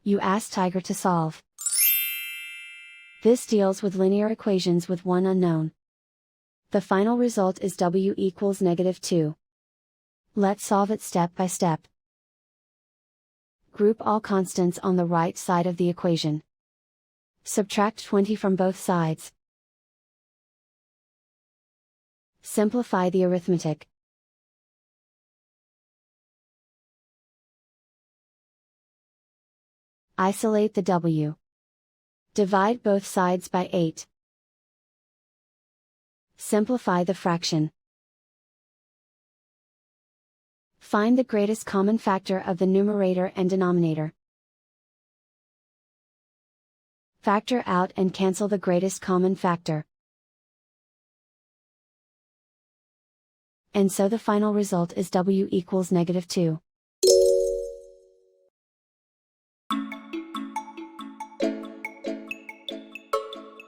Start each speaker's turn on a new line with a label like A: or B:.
A: You ask Tiger to solve. This deals with linear equations with one unknown. The final result is w equals -2. Let's solve it step by step. Group all constants on the right side of the equation. Subtract 20 from both sides. Simplify the arithmetic. Isolate the w. Divide both sides by 8. Simplify the fraction. Find the greatest common factor of the numerator and denominator. Factor out and cancel the greatest common factor. And so the final result is w equals -2.